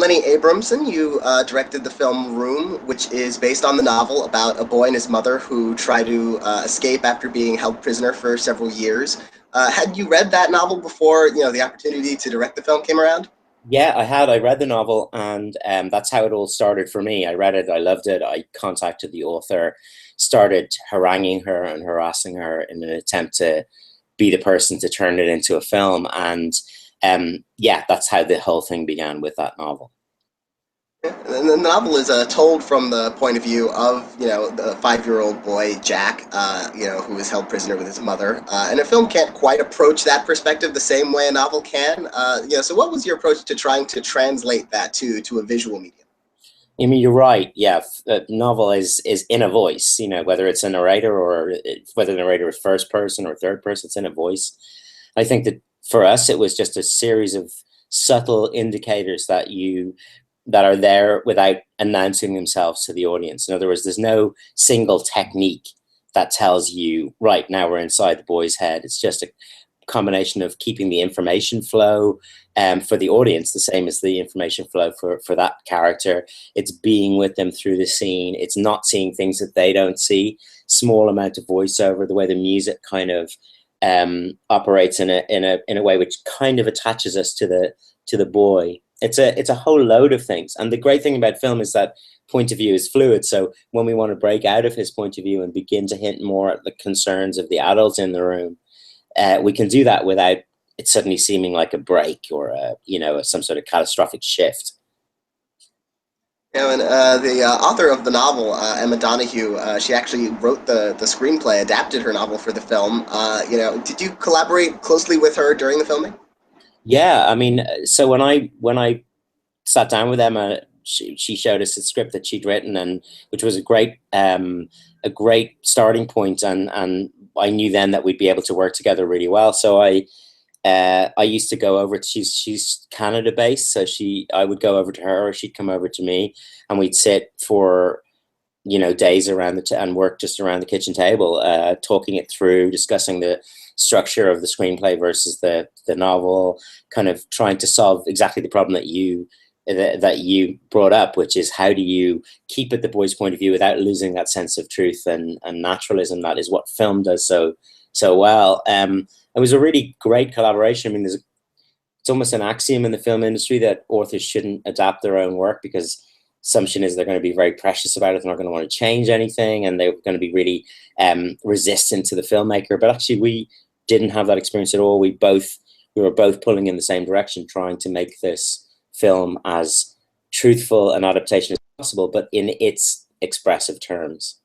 Lenny Abrahamson, you directed the film Room, which is based on the novel about a boy and his mother who try to escape after being held prisoner for several years. Had you read that novel before, the opportunity to direct the film came around? Yeah, I had. I read the novel, and that's how it all started for me. I read it, I loved it. I contacted the author, started haranguing her and harassing her in an attempt to be the person to turn it into a film. And yeah, that's how the whole thing began with that novel. And the novel is told from the point of view of, the 5-year-old boy, Jack, who is held prisoner with his mother. And a film can't quite approach that perspective the same way a novel can. So what was your approach to trying to translate that to a visual medium? I mean, you're right. Yeah, the novel is in a voice. Whether it's a narrator or whether the narrator is first person or third person, it's in a voice. I think that for us, it was just a series of subtle indicators that are there without announcing themselves to the audience. In other words, there's no single technique that tells you, right, now we're inside the boy's head. It's just a combination of keeping the information flow for the audience the same as the information flow for that character. It's being with them through the scene. It's not seeing things that they don't see. Small amount of voiceover, the way the music kind of operates in a way which kind of attaches us to the boy. It's a whole load of things. And the great thing about film is that point of view is fluid. So when we want to break out of his point of view and begin to hint more at the concerns of the adults in the room, we can do that without it suddenly seeming like a break or some sort of catastrophic shift. And the author of the novel, Emma Donoghue, she actually wrote the screenplay, adapted her novel for the film. Did you collaborate closely with her during the filming? Yeah, I mean, so when I sat down with Emma, she showed us a script that she'd written, and which was a great starting point, and I knew then that we'd be able to work together really well. So I used to go over. She's Canada based, so I would go over to her, or she'd come over to me, and we'd sit for days around and work just around the kitchen table, talking it through, discussing the structure of the screenplay versus the novel, kind of trying to solve exactly the problem that you brought up, which is how do you keep it the boy's point of view without losing that sense of truth and naturalism that is what film does so well. It was a really great collaboration. I mean, it's almost an axiom in the film industry that authors shouldn't adapt their own work because assumption is they're going to be very precious about it. They're not going to want to change anything, and they're going to be really resistant to the filmmaker. But actually, we didn't have that experience at all. We were both pulling in the same direction, trying to make this film as truthful an adaptation as possible, but in its expressive terms.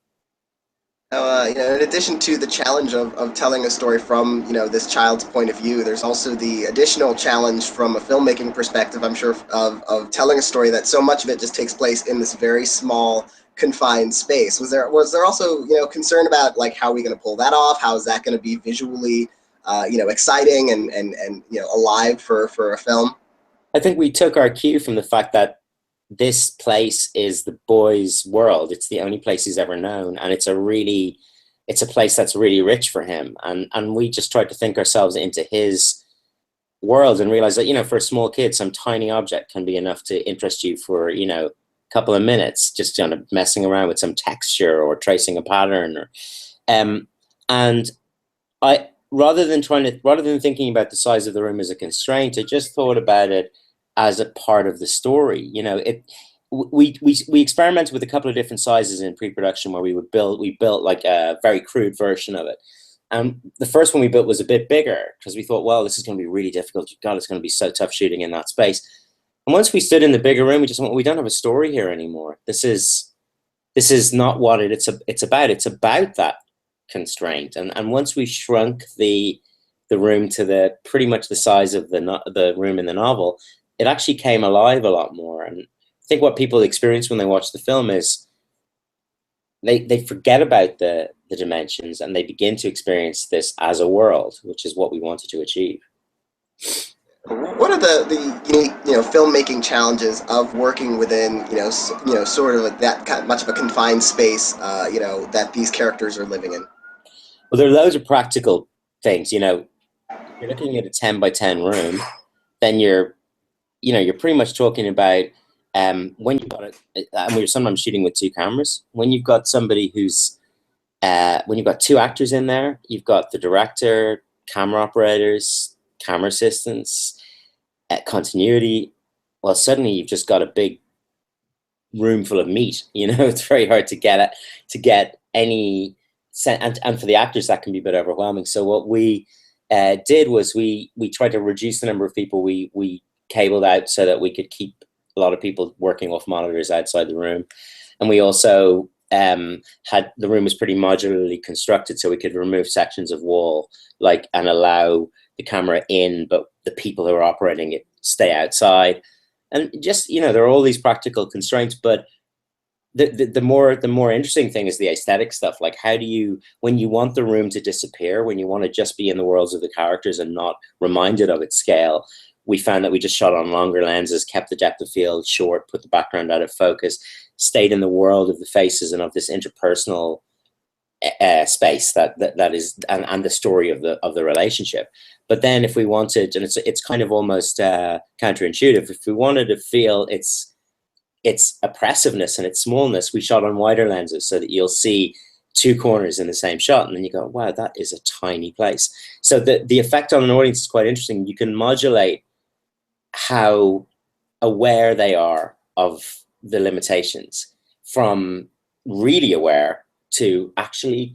In addition to the challenge of telling a story from, this child's point of view, there's also the additional challenge from a filmmaking perspective, I'm sure, of telling a story that so much of it just takes place in this very small, confined space. Was there also, concern about, like, how are we going to pull that off? How is that going to be visually, exciting and alive for a film? I think we took our cue from the fact that this place is the boy's world. It's the only place he's ever known, and it's a place that's really rich for him. And we just tried to think ourselves into his world and realize that for a small kid, some tiny object can be enough to interest you for a couple of minutes, just messing around with some texture or tracing a pattern. And I rather than thinking about the size of the room as a constraint, I just thought about it as a part of the story. We experimented with a couple of different sizes in pre-production where we built like a very crude version of it. And the first one we built was a bit bigger because we thought, well, this is going to be really difficult. God, it's going to be so tough shooting in that space. And once we stood in the bigger room, we just went, we don't have a story here anymore. This is not what it's about. It's about that constraint. And once we shrunk the room to the pretty much the size of the room in the novel, it actually came alive a lot more. And I think what people experience when they watch the film is they forget about the dimensions and they begin to experience this as a world, which is what we wanted to achieve. What are the unique filmmaking challenges of working within sort of like that much of a confined space that these characters are living in? Well, there are loads of practical things. You're looking at a 10 by 10 room, then you're pretty much talking about when you've got it, and we're sometimes shooting with two cameras, when you've got somebody who's, when you've got two actors in there, you've got the director, camera operators, camera assistants, continuity, well, suddenly you've just got a big room full of meat. It's very hard to get any, and for the actors, that can be a bit overwhelming. So what we did was we tried to reduce the number of people we cabled out so that we could keep a lot of people working off monitors outside the room. And we also had, the room was pretty modularly constructed, so we could remove sections of wall, and allow the camera in, but the people who are operating it stay outside. And just, there are all these practical constraints, but the more interesting thing is the aesthetic stuff. Like, how do you, when you want the room to disappear, when you want to just be in the worlds of the characters and not reminded of its scale, we found that we just shot on longer lenses, kept the depth of field short, put the background out of focus, stayed in the world of the faces and of this interpersonal space that is, and the story of the relationship. But then if we wanted, and it's kind of almost counterintuitive, if we wanted to feel its oppressiveness and its smallness, we shot on wider lenses so that you'll see two corners in the same shot, and then you go, wow, that is a tiny place. So the effect on an audience is quite interesting. You can modulate how aware they are of the limitations, from really aware to actually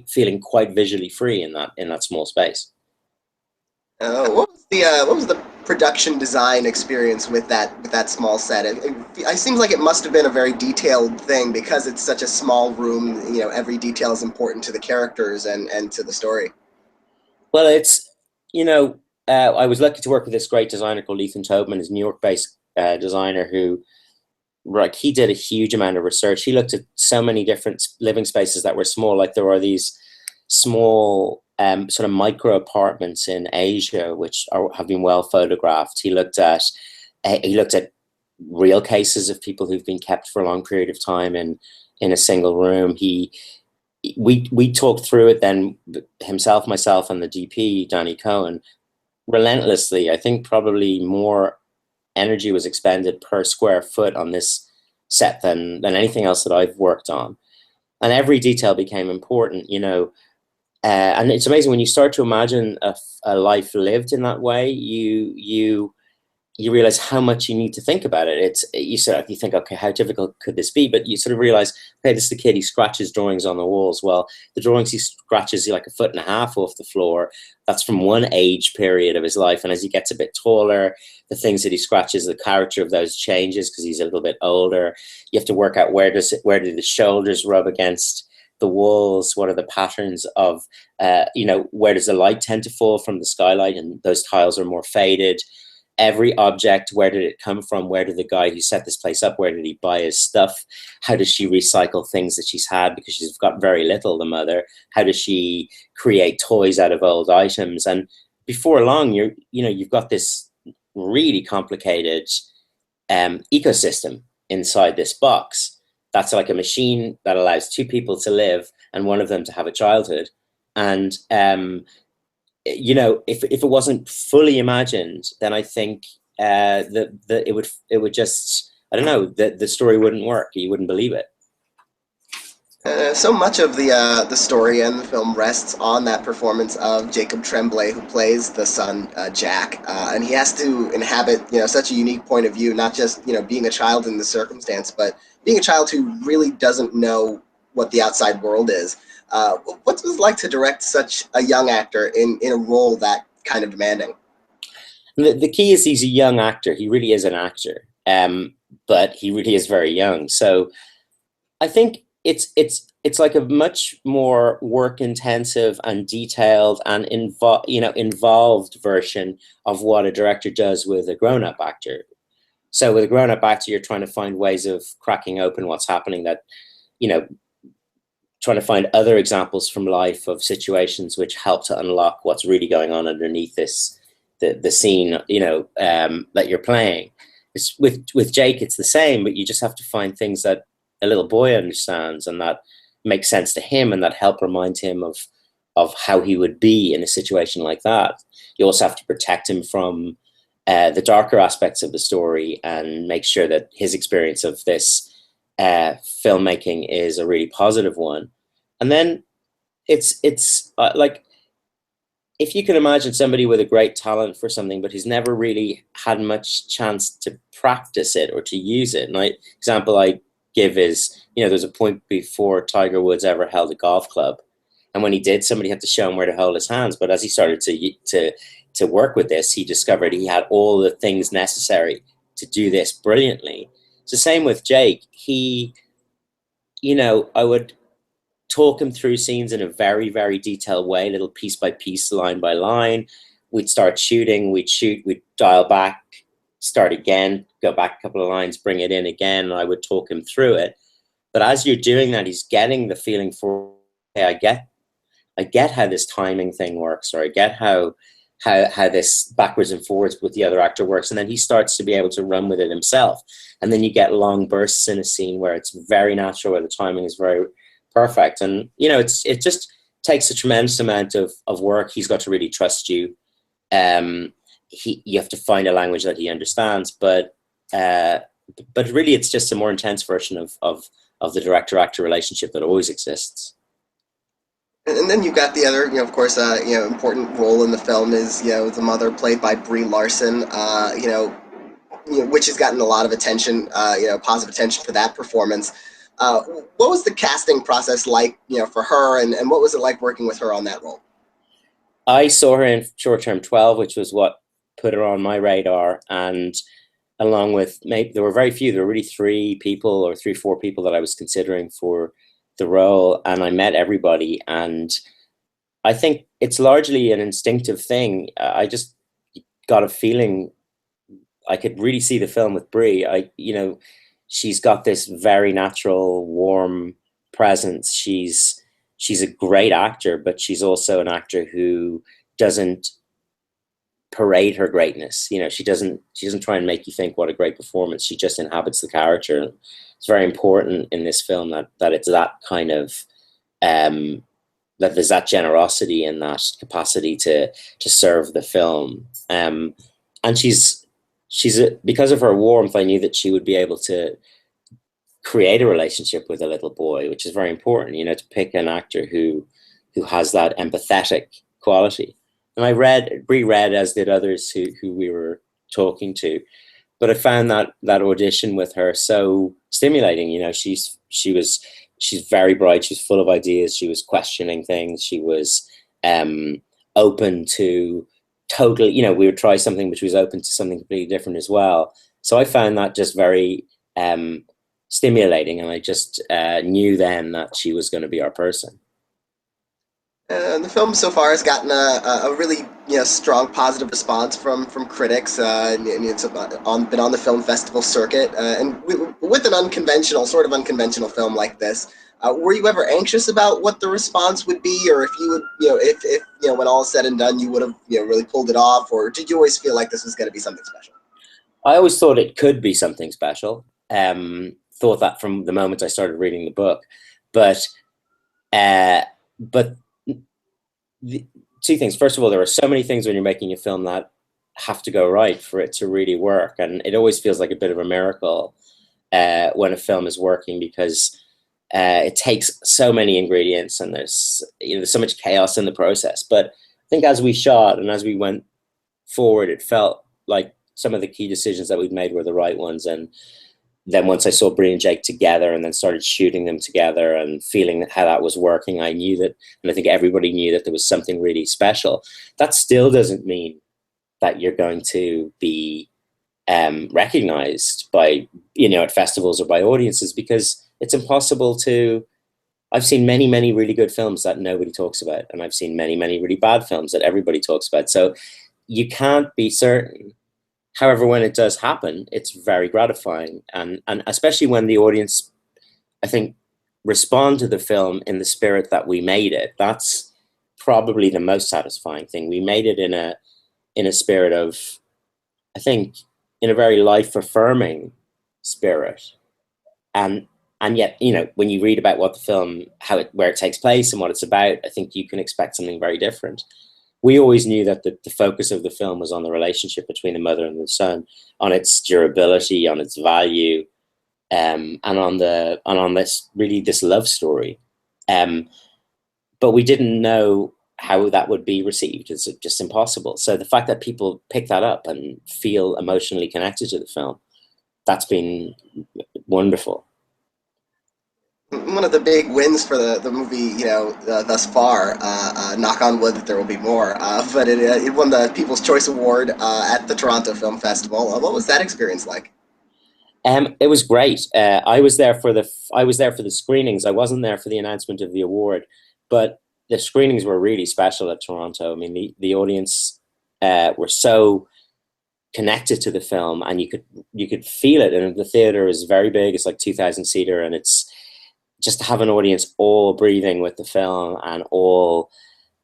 feeling quite visually free in that small space. What was the production design experience with that small set? It seems like it must have been a very detailed thing because it's such a small room. Every detail is important to the characters and to the story. Well, it's, I was lucky to work with this great designer called Ethan Tobman, his New York-based designer, who, he did a huge amount of research. He looked at so many different living spaces that were small. Like, there are these small sort of micro apartments in Asia which have been well photographed. He looked at real cases of people who've been kept for a long period of time in a single room. We talked through it then, himself, myself, and the DP, Danny Cohen, relentlessly. I think probably more energy was expended per square foot on this set than anything else that I've worked on. And every detail became important, and it's amazing when you start to imagine a life lived in that way, you realize how much you need to think about it. You think, okay, how difficult could this be? But you sort of realize, okay, this is the kid, he scratches drawings on the walls. Well, the drawings he scratches like 1.5 feet off the floor. That's from one age period of his life. And as he gets a bit taller, the things that he scratches, the character of those changes because he's a little bit older. You have to work out where do the shoulders rub against the walls, what are the patterns of, where does the light tend to fall from the skylight, and those tiles are more faded. Every object, where did it come from? Where did the guy who set this place up, where did he buy his stuff? How does she recycle things that she's had because she's got very little, the mother? How does she create toys out of old items? And before long, you've got this really complicated ecosystem inside this box. That's like a machine that allows two people to live and one of them to have a childhood. And if it wasn't fully imagined, then I think that it would just, I don't know, the story wouldn't work. You wouldn't believe it. So much of the story and the film rests on that performance of Jacob Tremblay, who plays the son Jack, and he has to inhabit such a unique point of view, not just being a child in the circumstance, but being a child who really doesn't know what the outside world is. What was it like to direct such a young actor in a role that kind of demanding? The key is he's a young actor. He really is an actor, but he really is very young. So I think it's like a much more work intensive and detailed and involved version of what a director does with a grown up actor. So with a grown up actor, you're trying to find ways of cracking open what's happening, that trying to find other examples from life of situations which help to unlock what's really going on underneath the scene that you're playing. It's with Jake, it's the same, but you just have to find things that a little boy understands and that make sense to him and that help remind him of how he would be in a situation like that. You also have to protect him from the darker aspects of the story and make sure that his experience of this filmmaking is a really positive one. And then it's like, if you can imagine somebody with a great talent for something, but he's never really had much chance to practice it or to use it. And example I give is, there's a point before Tiger Woods ever held a golf club. And when he did, somebody had to show him where to hold his hands. But as he started to work with this, he discovered he had all the things necessary to do this brilliantly. It's the same with Jake. I would talk him through scenes in a very, very detailed way, little piece by piece, line by line. We'd start shooting, we'd dial back, start again, go back a couple of lines, bring it in again, and I would talk him through it. But as you're doing that, he's getting the feeling for, hey, I get how this timing thing works, or I get how this backwards and forwards with the other actor works. And then he starts to be able to run with it himself. And then you get long bursts in a scene where it's very natural, where the timing is very perfect. And, it just takes a tremendous amount of work. He's got to really trust you. You have to find a language that he understands, but really it's just a more intense version of the director-actor relationship that always exists. And then you've got the other, of course, important role in the film is, the mother played by Brie Larson, which has gotten a lot of attention, positive attention for that performance. What was the casting process like, for her, and what was it like working with her on that role? I saw her in Short Term 12, which was what put her on my radar. And along with, maybe there were very few, there were really 3 or 4 people that I was considering for the role. And I met everybody. And I think it's largely an instinctive thing. I just got a feeling I could really see the film with Brie. She's got this very natural, warm presence. She's a great actor, but she's also an actor who doesn't parade her greatness. She doesn't try and make you think what a great performance. She just inhabits the character. It's very important in this film that it's that kind of that there's that generosity and that capacity to serve the film. And because of her warmth, I knew that she would be able to create a relationship with a little boy, which is very important, to pick an actor who has that empathetic quality. And Brie read, as did others who we were talking to, but I found that audition with her so stimulating. She's very bright. She's full of ideas. She was questioning things. She was open to totally, we would try something, but she was open to something completely different as well. So I found that just very stimulating, and I just knew then that she was going to be our person. The film so far has gotten a really strong positive response from critics, and it's been on the film festival circuit. And with an sort of unconventional film like this, were you ever anxious about what the response would be, or if you would, if when all is said and done, you would have really pulled it off, or did you always feel like this was going to be something special? I always thought it could be something special. Thought that from the moment I started reading the book, but the 2 things. First of all, there are so many things when you're making a film that have to go right for it to really work, and it always feels like a bit of a miracle when a film is working, because it takes so many ingredients, and there's so much chaos in the process. But I think as we shot and as we went forward, it felt like some of the key decisions that we'd made were the right ones. And then once I saw Brie and Jake together and then started shooting them together and feeling how that was working, I knew that, and I think everybody knew, that there was something really special. That still doesn't mean that you're going to be recognized by, at festivals or by audiences, because it's impossible to. I've seen many, many really good films that nobody talks about, and I've seen many, many really bad films that everybody talks about. So you can't be certain. However, when it does happen, it's very gratifying, and especially when the audience, I think, respond to the film in the spirit that we made it. That's probably the most satisfying thing. We made it in a spirit of, I think, in a very life-affirming spirit, and yet, when you read about what the film, where it takes place and what it's about, I think you can expect something very different. we always knew that the focus of the film was on the relationship between the mother and the son, on its durability, on its value, and on this love story. But we didn't know how that would be received. It's just impossible. So the fact that people pick that up and feel emotionally connected to the film, that's been wonderful. One of the big wins for the movie, thus far, knock on wood that there will be more, but it won the People's Choice Award at the Toronto Film Festival. What was that experience like? It was great. I was there for the screenings. I wasn't there for the announcement of the award, but the screenings were really special at Toronto. I mean, the audience were so connected to the film, and you could feel it. And the theater is very big; it's like 2,000 seater, and it's just to have an audience all breathing with the film and all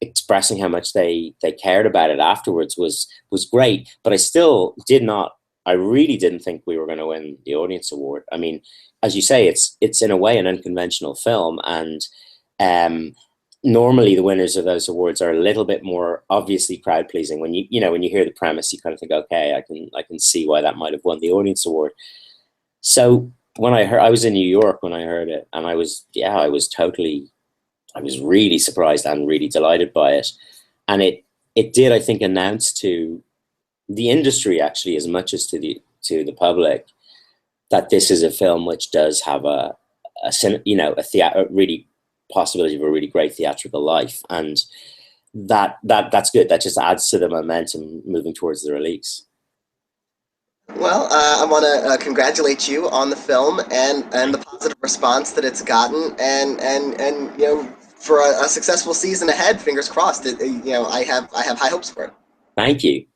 expressing how much they cared about it afterwards was great. But I still did not. I really didn't think we were going to win the audience award. I mean, as you say, it's in a way an unconventional film, and normally the winners of those awards are a little bit more obviously crowd pleasing. When when you hear the premise, you kind of think, okay, I can see why that might have won the audience award. So when I was in New York when I heard it, and I was really surprised and really delighted by it, and it did, I think, announce to the industry actually as much as to the public that this is a film which does have a really possibility of a really great theatrical life, and that's good. That just adds to the momentum moving towards the release. Well, I want to congratulate you on the film and the positive response that it's gotten, and for a successful season ahead. Fingers crossed. I have high hopes for it. Thank you.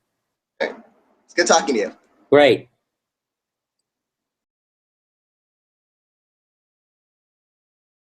It's good talking to you. Great.